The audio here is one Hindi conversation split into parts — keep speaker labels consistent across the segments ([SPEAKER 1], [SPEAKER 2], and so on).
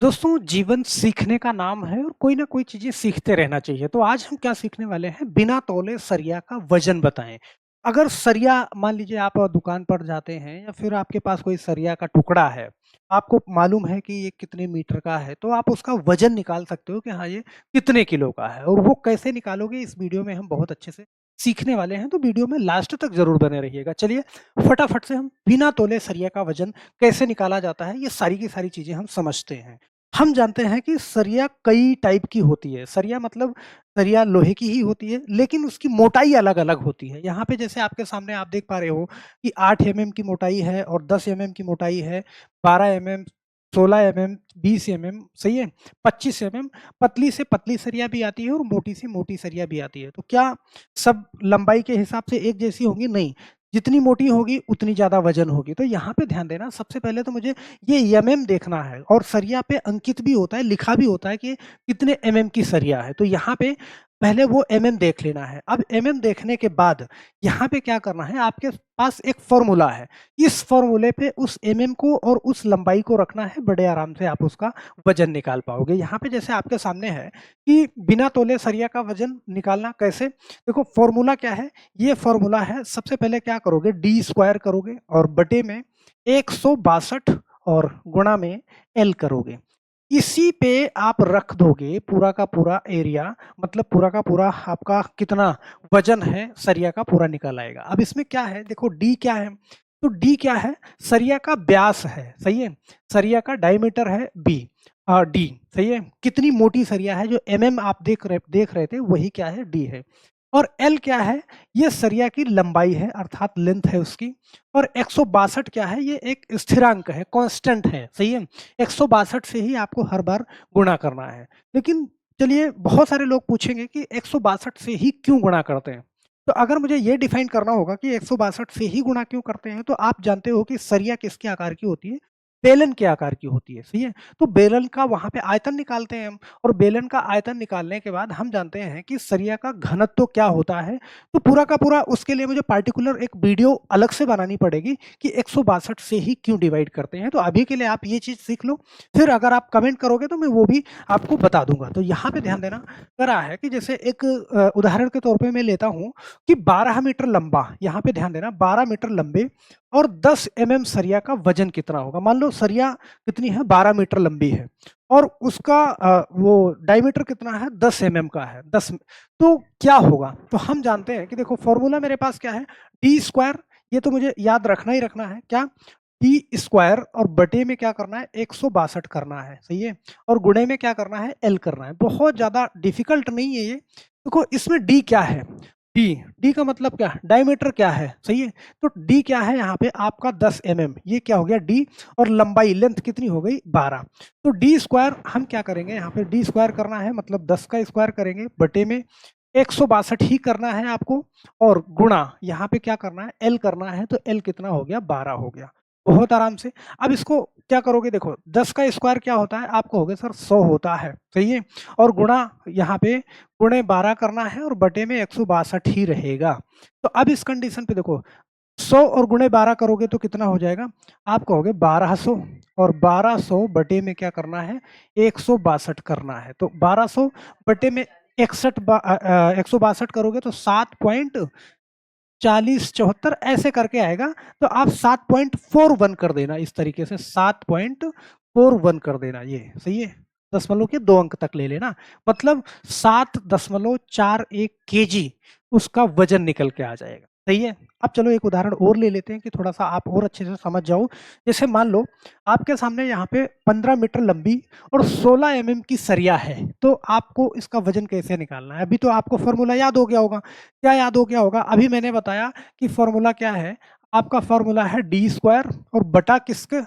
[SPEAKER 1] दोस्तों जीवन सीखने का नाम है और कोई ना कोई चीजें सीखते रहना चाहिए। तो आज हम क्या सीखने वाले हैं, बिना तौले सरिया का वजन बताएं। अगर सरिया मान लीजिए आप दुकान पर जाते हैं या फिर आपके पास कोई सरिया का टुकड़ा है, आपको मालूम है कि ये कितने मीटर का है, तो आप उसका वजन निकाल सकते हो कि हाँ ये कितने किलो का है। और वो कैसे निकालोगे, इस वीडियो में हम बहुत अच्छे से सीखने वाले हैं, तो वीडियो में लास्ट तक जरूर बने रहिएगा। चलिए फटाफट से हम बिना तौले सरिया का वजन कैसे निकाला जाता है, ये सारी की सारी चीजें हम समझते हैं। हम जानते हैं कि सरिया कई टाइप की होती है। सरिया मतलब सरिया लोहे की ही होती है, लेकिन उसकी मोटाई अलग-अलग होती है। यहाँ पे जैसे आपके सामने आप देख पा रहे हो कि 8 एमएम की मोटाई है और 10 एमएम की मोटाई है, 12 एमएम, 16 एमएम, 20 एमएम, सही है? 25 एमएम, पतली से पतली सरिया भी आती है और मोटी से मोटी सरिया भी आती है। तो क्या सब लंबाई के हिसाब से एक जैसी होंगी? नहीं। जितनी मोटी होगी उतनी ज़्यादा वज़न होगी। तो यहाँ पे ध्यान देना, सबसे पहले तो मुझे ये एमएम देखना है और सरिया पे अंकित भी होता है, लिखा भी होता है कि कितने एमएम की सरिया है। तो यहाँ पे पहले वो एमएम देख लेना है। अब एमएम देखने के बाद यहाँ पे क्या करना है, आपके पास एक फ़ॉर्मूला है। इस फ़ॉर्मूले पे उस एमएम को और उस लंबाई को रखना है, बड़े आराम से आप उसका वज़न निकाल पाओगे। यहाँ पे जैसे आपके सामने है कि बिना तौले सरिया का वज़न निकालना कैसे? देखो फ़ॉर्मूला क्या है, ये फ़ॉर्मूला है, सबसे पहले क्या करोगे, डी स्क्वायर करोगे और बटे में 162 और गुणा में एल करोगे। इसी पे आप रख दोगे पूरा का पूरा एरिया, मतलब पूरा का पूरा आपका कितना वजन है सरिया का पूरा निकल आएगा। अब इसमें क्या है, देखो डी क्या है, तो डी क्या है, सरिया का व्यास है, सही है? सरिया का डायमीटर है बी, डी, सही है? कितनी मोटी सरिया है, जो एमएम आप देख रहे थे वही क्या है, डी है। और एल क्या है, ये सरिया की लंबाई है अर्थात लेंथ है उसकी। और 162 क्या है, ये एक स्थिरांक है, कांस्टेंट है, सही है? 162 से ही आपको हर बार गुणा करना है। लेकिन चलिए, बहुत सारे लोग पूछेंगे कि 162 से ही क्यों गुणा करते हैं? तो अगर मुझे ये डिफाइन करना होगा कि 162 से ही गुणा क्यों करते हैं, तो आप जानते हो कि सरिया किसके आकार की होती है? बेलन के आकार की होती है, सही है? तो बेलन का वहाँ पे आयतन निकालते हैं हम, और बेलन का आयतन निकालने के बाद हम जानते हैं कि सरिया का घनत्व क्या होता है। तो पूरा का पूरा उसके लिए मुझे पार्टिकुलर एक वीडियो अलग से बनानी पड़ेगी कि 162 से ही क्यों डिवाइड करते हैं। तो अभी के लिए आप ये चीज़ सीख लो, फिर अगर आप कमेंट करोगे तो मैं वो भी आपको बता दूँगा। तो यहाँ पे ध्यान देना करा है कि जैसे एक उदाहरण के तौर पे मैं लेता हूँ कि 12 मीटर लंबा, यहाँ पे ध्यान देना, 12 मीटर लंबे और 10 एमएम सरिया का वजन कितना होगा? मान लो सरिया कितनी है, 12 मीटर लंबी है और उसका वो डायमीटर कितना है, 10 एमएम का है, 10। तो क्या होगा? तो हम जानते हैं कि देखो फॉर्मूला मेरे पास क्या है, डी स्क्वायर, ये तो मुझे याद रखना ही रखना है, क्या? डी स्क्वायर और बटे में क्या करना है, 162 करना है, सही है? और गुणे में क्या करना है, एल करना है। बहुत ज़्यादा डिफिकल्ट नहीं है ये। देखो इसमें डी क्या है, डी, डी का मतलब क्या, डायमीटर क्या है, सही है? तो डी क्या है यहाँ पे आपका 10 एमएम, ये क्या हो गया डी, और लंबाई लेंथ कितनी हो गई, 12। तो डी स्क्वायर हम क्या करेंगे, यहाँ पे डी स्क्वायर करना है मतलब 10 का स्क्वायर करेंगे, बटे में 162 ही करना है आपको, और गुणा यहाँ पे क्या करना है, एल करना है। तो एल कितना हो गया, 12 हो गया, बहुत आराम से। अब इसको क्या करोगे, देखो 10 का स्क्वायर क्या होता है, आपको हो गया सर 100 होता है, सही है? और गुणा यहाँ पे गुणे 12 करना है और बटे में 162 ही रहेगा। तो अब इस कंडीशन पे देखो, 100 और गुणे 12 करोगे तो कितना हो जाएगा, आप कहोगे 1200, और 1200 बटे में क्या करना है, 162 करना है। तो 1200 बटे में 162 करोगे तो 7.4074 ऐसे करके आएगा। तो आप 7.41 कर देना, इस तरीके से 7.41 कर देना, ये सही है? दशमलव के 2 अंक तक ले लेना, मतलब 7.41 केजी उसका वजन निकल के आ जाएगा, सही है? अब चलो एक उदाहरण और ले लेते हैं कि थोड़ा सा आप और अच्छे से समझ जाओ। जैसे मान लो आपके सामने यहाँ पे 15 मीटर लंबी और 16 एमएम की सरिया है, तो आपको इसका वजन कैसे निकालना है? अभी तो आपको फॉर्मूला याद हो गया होगा। क्या याद हो गया होगा? अभी मैंने बताया कि फॉर्मूला क्या है, आपका फॉर्मूला है डी स्क्वायर और बटा किसके,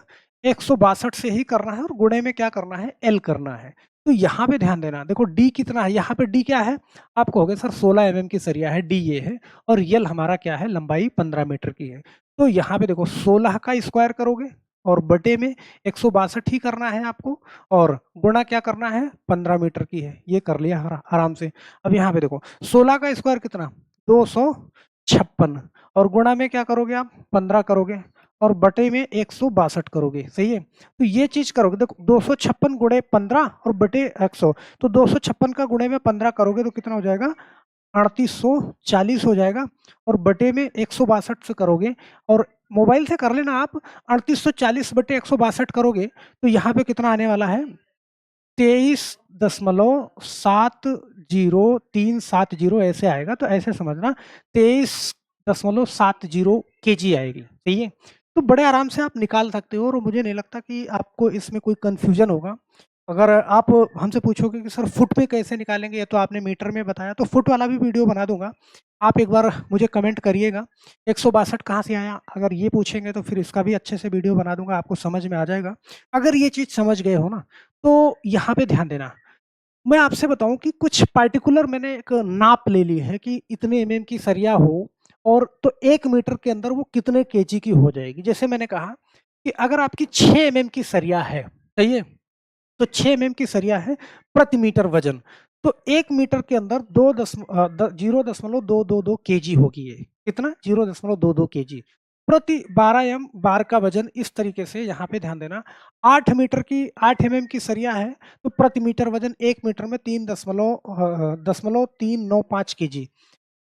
[SPEAKER 1] 162 से ही करना है, और गुणे में क्या करना है, एल करना है। तो यहाँ पे ध्यान देना, देखो डी कितना है, यहाँ पे डी क्या है, आप कहोगे सर 16 एमएम की सरिया है, डी ये है, और यल हमारा क्या है, लंबाई 15 मीटर की है। तो यहाँ पे देखो 16 का स्क्वायर करोगे और बटे में 162 ही करना है आपको, और गुणा क्या करना है, 15 मीटर की है, ये कर लिया आराम से। अब यहाँ पे देखो 16 का स्क्वायर कितना, 256, और गुणा में क्या करोगे आप, 15 करोगे, और बटे में 162 करोगे, सही है। तो ये चीज करोगे, देखो 256 गुणे 15 और बटे 100, तो 256 का गुणे में 15 करोगे तो कितना हो जाएगा, 3840 हो जाएगा। और बटे में 162 से करोगे, और मोबाइल से कर लेना आप, 3840 बटे 162 करोगे तो यहाँ पे कितना आने वाला है, 23.70370 ऐसे आएगा। तो ऐसे समझना, 23.70 केजी आएगी, सही है। तो बड़े आराम से आप निकाल सकते हो, और मुझे नहीं लगता कि आपको इसमें कोई कंफ्यूजन होगा। अगर आप हमसे पूछोगे कि सर फुट में कैसे निकालेंगे, ये तो आपने मीटर में बताया, तो फुट वाला भी वीडियो बना दूंगा, आप एक बार मुझे कमेंट करिएगा। 162 कहाँ से आया, अगर ये पूछेंगे तो फिर इसका भी अच्छे से वीडियो बना दूंगा, आपको समझ में आ जाएगा। अगर ये चीज़ समझ गए हो ना, तो यहाँ पे ध्यान देना। मैं आपसे बताऊं कि कुछ पार्टिकुलर मैंने एक नाप ले ली है कि इतने एमएम की सरिया हो, और तो 1 मीटर के अंदर वो कितने केजी की हो जाएगी। जैसे मैंने कहा कि अगर आपकी 6 एमएम की सरिया है, सही है, तो 6 एमएम की सरिया है प्रति मीटर वजन, तो 1 मीटर के अंदर 0.222 केजी होगी। ये कितना, 0.22 केजी प्रति 12 एम बार का वजन। इस तरीके से यहाँ पे ध्यान देना। 8 एमएम की सरिया है, तो प्रति मीटर वजन 1 मीटर में 3.395 केजी।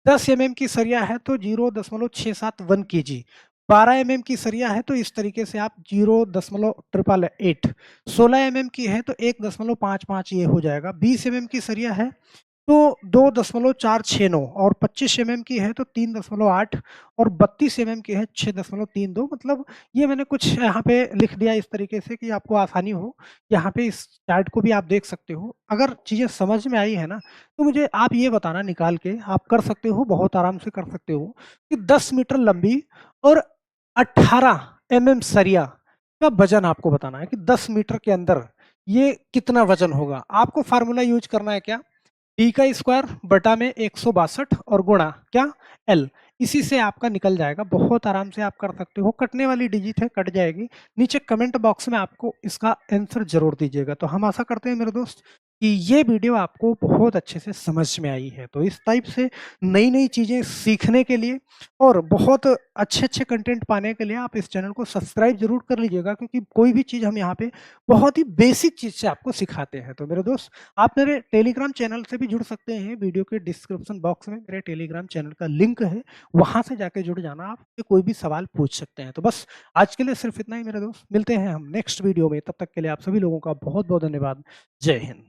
[SPEAKER 1] 10 एमएम की सरिया है तो 0.671 केजी। 12 एमएम की सरिया है तो इस तरीके से आप 0.888। 16 एमएम की है तो 1.55 ये हो जाएगा। 20 एमएम की सरिया है तो 2.469, और 25 एमएम की है तो 3.8, और 32 एमएम की है 6.32। मतलब ये मैंने कुछ यहाँ पे लिख दिया इस तरीके से कि आपको आसानी हो। यहाँ पे इस चार्ट को भी आप देख सकते हो। अगर चीज़ें समझ में आई है ना, तो मुझे आप ये बताना, निकाल के आप कर सकते हो, बहुत आराम से कर सकते हो, कि 10 मीटर लंबी और 18 एमएम सरिया का वजन आपको बताना है कि 10 मीटर के अंदर ये कितना वजन होगा। आपको फार्मूला यूज करना है क्या, डी का स्क्वायर बटा में 162 और गुणा क्या, एल। इसी से आपका निकल जाएगा, बहुत आराम से आप कर सकते हो। कटने वाली डिजिट है, कट जाएगी। नीचे कमेंट बॉक्स में आपको इसका आंसर जरूर दीजिएगा। तो हम आशा करते हैं मेरे दोस्त कि ये वीडियो आपको बहुत अच्छे से समझ में आई है। तो इस टाइप से नई नई चीज़ें सीखने के लिए और बहुत अच्छे अच्छे कंटेंट पाने के लिए आप इस चैनल को सब्सक्राइब जरूर कर लीजिएगा, क्योंकि कोई भी चीज़ हम यहाँ पे बहुत ही बेसिक चीज़ से आपको सिखाते हैं। तो मेरे दोस्त, आप मेरे टेलीग्राम चैनल से भी जुड़ सकते हैं। वीडियो के डिस्क्रिप्शन बॉक्स में मेरे टेलीग्राम चैनल का लिंक है, वहां से जाके जुड़ जाना। आप कोई भी सवाल पूछ सकते हैं। तो बस आज के लिए सिर्फ इतना ही मेरे दोस्त, मिलते हैं हम नेक्स्ट वीडियो में। तब तक के लिए आप सभी लोगों का बहुत बहुत धन्यवाद। जय हिंद।